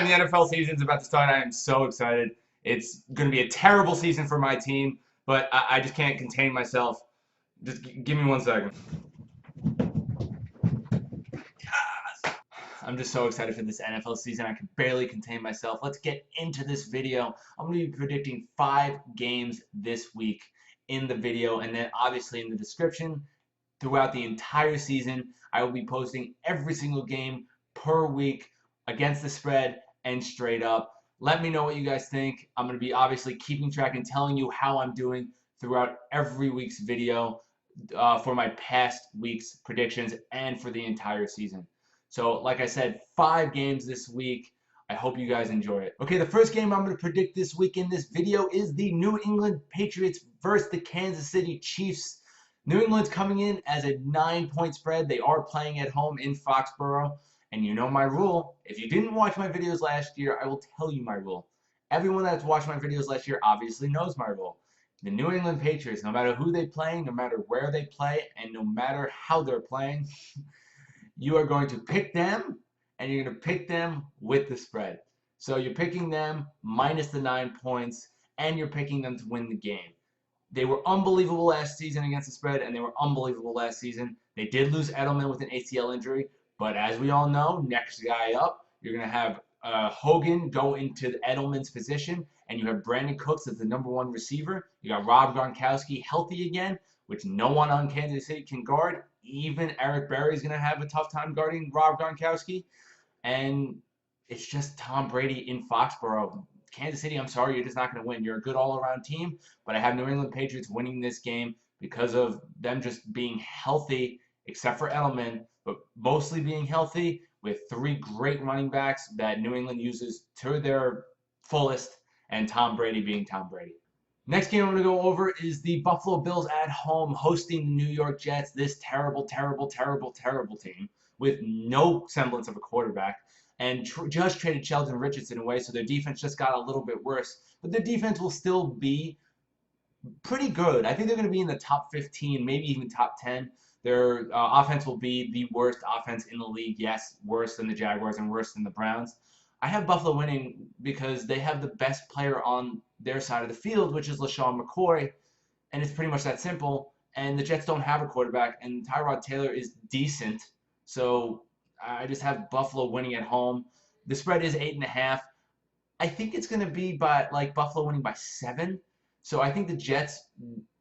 the NFL season's about to start. I am so excited. It's going to be a terrible season for my team, but I just can't contain myself. Just give me 1 second. I'm just so excited for this NFL season. I can barely contain myself. Let's get into this video. I'm going to be predicting 5 games this week in the video, and then obviously in the description throughout the entire season. I will be posting every single game per week against the spread and straight up. Let me know what you guys think. I'm going to be obviously keeping track and telling you how I'm doing throughout every week's video for my past week's predictions and for the entire season. So like I said, 5 games this week. I hope you guys enjoy it. Okay, the first game I'm going to predict this week in this video is the New England Patriots versus the Kansas City Chiefs. New England's coming in as a 9-point spread. They are playing at home in Foxborough. And you know my rule. If you didn't watch my videos last year, I will tell you my rule. Everyone that's watched my videos last year obviously knows my rule. The New England Patriots, no matter who they play, no matter where they play, and no matter how they're playing, you are going to pick them, and you're going to pick them with the spread. So you're picking them minus the 9 points, and you're picking them to win the game. They were unbelievable last season against the spread, and they were unbelievable last season. They did lose Edelman with an ACL injury, but as we all know, next guy up, you're going to have Hogan go into Edelman's position, and you have Brandon Cooks as the #1 receiver. You got Rob Gronkowski healthy again, which no one on Kansas City can guard. Even Eric Berry is going to have a tough time guarding Rob Gronkowski. And it's just Tom Brady in Foxborough. Kansas City, I'm sorry, you're just not going to win. You're a good all-around team, but I have New England Patriots winning this game because of them just being healthy, except for Edelman, but mostly being healthy with 3 great running backs that New England uses to their fullest, and Tom Brady being Tom Brady. Next game I'm going to go over is the Buffalo Bills at home hosting the New York Jets, this terrible, terrible, terrible, terrible team with no semblance of a quarterback, and just traded Sheldon Richardson away, so their defense just got a little bit worse. But their defense will still be pretty good. I think they're going to be in the top 15, maybe even top 10. Their offense will be the worst offense in the league. Yes, worse than the Jaguars and worse than the Browns. I have Buffalo winning because they have the best player on their side of the field, which is LaShawn McCoy, and it's pretty much that simple. And the Jets don't have a quarterback, and Tyrod Taylor is decent, so I just have Buffalo winning at home. The spread is 8.5. I think it's going to be by Buffalo winning by 7. So I think the Jets.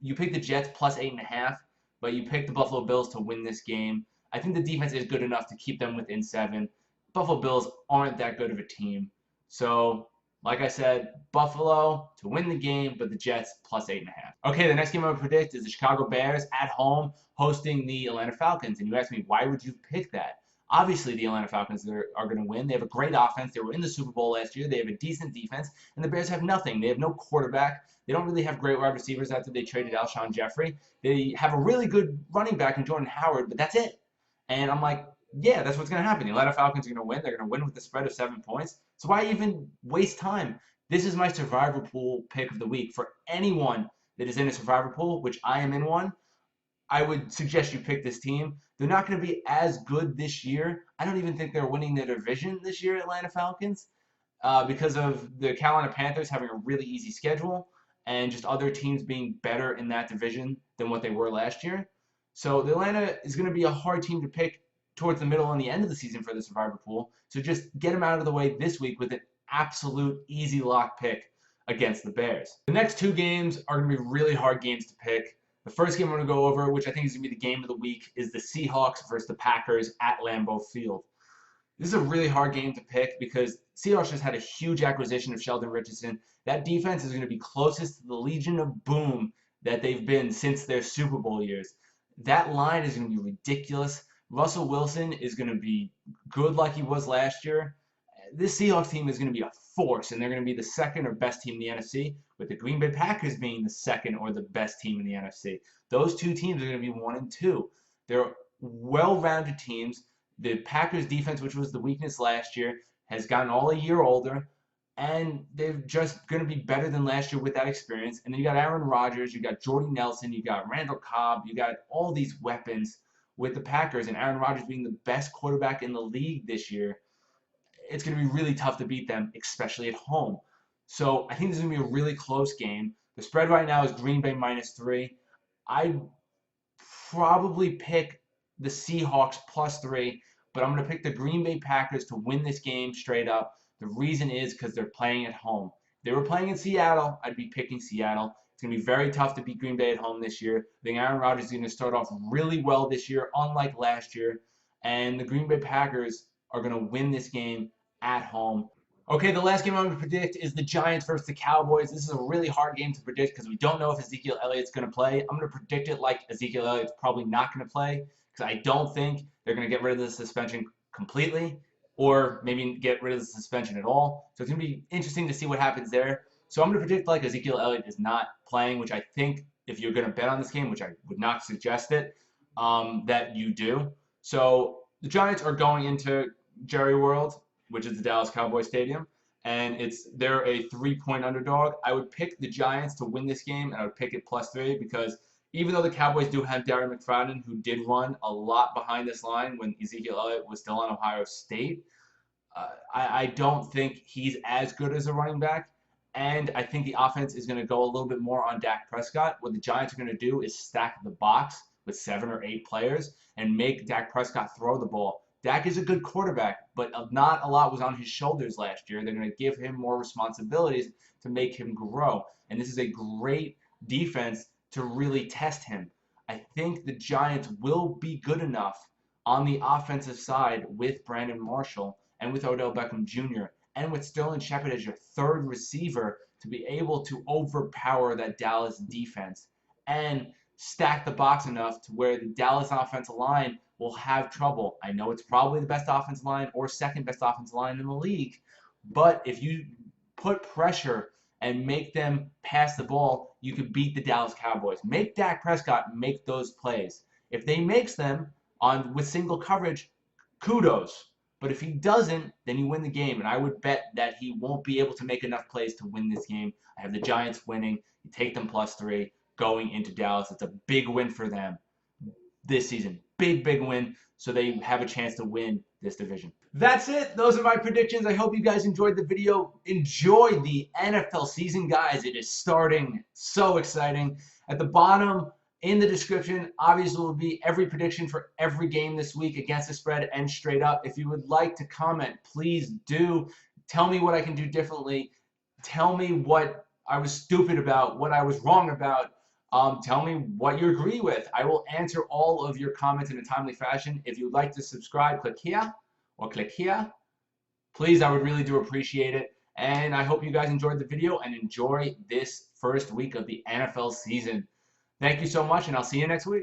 You pick the Jets plus 8.5, but you pick the Buffalo Bills to win this game. I think the defense is good enough to keep them within 7. Buffalo Bills aren't that good of a team. So, like I said, Buffalo to win the game, but the Jets plus 8.5. Okay, the next game I would predict is the Chicago Bears at home hosting the Atlanta Falcons. And you ask me, why would you pick that? Obviously, the Atlanta Falcons are going to win. They have a great offense. They were in the Super Bowl last year. They have a decent defense. And the Bears have nothing. They have no quarterback. They don't really have great wide receivers after they traded Alshon Jeffrey. They have a really good running back in Jordan Howard, but that's it. And I'm like, yeah, that's what's going to happen. The Atlanta Falcons are going to win. They're going to win with the spread of 7 points. So why even waste time? This is my survivor pool pick of the week. For anyone that is in a survivor pool, which I am in one, I would suggest you pick this team. They're not going to be as good this year. I don't even think they're winning their division this year, Atlanta Falcons, because of the Carolina Panthers having a really easy schedule and just other teams being better in that division than what they were last year. So the Atlanta is going to be a hard team to pick towards the middle and the end of the season for the survivor pool. So just get them out of the way this week with an absolute easy lock pick against the Bears. The next 2 games are going to be really hard games to pick. The first game I'm going to go over, which I think is going to be the game of the week, is the Seahawks versus the Packers at Lambeau Field. This is a really hard game to pick because Seahawks just had a huge acquisition of Sheldon Richardson. That defense is going to be closest to the Legion of Boom that they've been since their Super Bowl years. That line is going to be ridiculous. Russell Wilson is going to be good like he was last year. This Seahawks team is going to be a force, and they're going to be the second or best team in the NFC, with the Green Bay Packers being the second or the best team in the NFC. Those 2 teams are going to be 1 and 2. They're well-rounded teams. The Packers defense, which was the weakness last year, has gotten all a year older, and they're just going to be better than last year with that experience. And then you got Aaron Rodgers, you got Jordy Nelson, you got Randall Cobb, you got all these weapons with the Packers, and Aaron Rodgers being the best quarterback in the league this year. it's going to be really tough to beat them, especially at home. So I think this is going to be a really close game. The spread right now is Green Bay -3. I'd probably pick the Seahawks +3, but I'm going to pick the Green Bay Packers to win this game straight up. The reason is because they're playing at home. If they were playing in Seattle, I'd be picking Seattle. It's going to be very tough to beat Green Bay at home this year. I think Aaron Rodgers is going to start off really well this year, unlike last year. And the Green Bay Packers are going to win this game at home. Okay, the last game I'm going to predict is the Giants versus the Cowboys. This is a really hard game to predict because we don't know if Ezekiel Elliott's going to play. I'm going to predict it like Ezekiel Elliott's probably not going to play because I don't think they're going to get rid of the suspension completely or maybe get rid of the suspension at all. So it's going to be interesting to see what happens there. So I'm going to predict like Ezekiel Elliott is not playing, which I think if you're going to bet on this game, which I would not suggest it, that you do. So the Giants are going into Jerry World, which is the Dallas Cowboys Stadium, and they're a 3-point underdog. I would pick the Giants to win this game, and I would pick it +3 because even though the Cowboys do have Darren McFadden, who did run a lot behind this line when Ezekiel Elliott was still on Ohio State, I don't think he's as good as a running back, and I think the offense is going to go a little bit more on Dak Prescott. What the Giants are going to do is stack the box with 7 or 8 players and make Dak Prescott throw the ball. Dak is a good quarterback, but not a lot was on his shoulders last year. They're going to give him more responsibilities to make him grow. And this is a great defense to really test him. I think the Giants will be good enough on the offensive side with Brandon Marshall and with Odell Beckham Jr. and with Sterling Shepard as your third receiver to be able to overpower that Dallas defense and stack the box enough to where the Dallas offensive line will have trouble. I know it's probably the best offensive line or second best offensive line in the league, but if you put pressure and make them pass the ball, you could beat the Dallas Cowboys. Make Dak Prescott make those plays. If they makes them with single coverage, kudos. But if he doesn't, then you win the game. And I would bet that he won't be able to make enough plays to win this game. I have the Giants winning. You take them +3 going into Dallas. It's a big win for them this season. Big win. So they have a chance to win this division. That's it. Those are my predictions. I hope you guys enjoyed the video. Enjoy the NFL season, guys. It is starting. So exciting. At the bottom in the description, obviously, will be every prediction for every game this week against the spread and straight up. If you would like to comment, please do. Tell me what I can do differently. Tell me what I was stupid about, what I was wrong about. Tell me what you agree with. I will answer all of your comments in a timely fashion. If you'd like to subscribe, click here or click here. Please, I would really do appreciate it. And I hope you guys enjoyed the video and enjoy this first week of the NFL season. Thank you so much, and I'll see you next week.